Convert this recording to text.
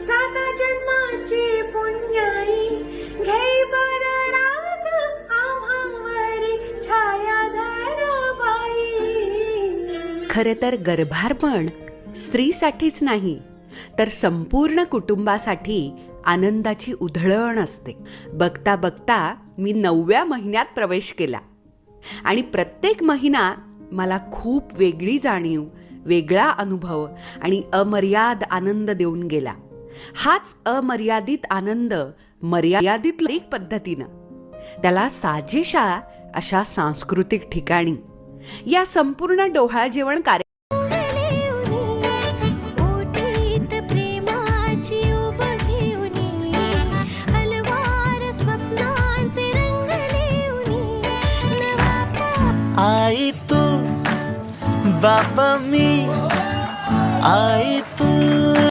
साता जन्माची पुण्याई घे बर राग आम्हावरी छाया बाई. खरे तर गर्भारपण स्त्रीसाठीच नाही तर संपूर्ण कुटुंबासाठी आनंदाची उधळण असते. बघता बघता मी 9व्या महिन्यात प्रवेश केला आणि प्रत्येक महिना मला खूप वेगळी जाणीव, वेगळा अनुभव आणि अमर्याद आनंद देऊन गेला. हाच अमर्यादित आनंद मर्यादित पद्धतीनं, त्याला साजेशा अशा सांस्कृतिक ठिकाणी, या संपूर्ण डोहाळ जेवण कार्य आई तू बाबा मी, आई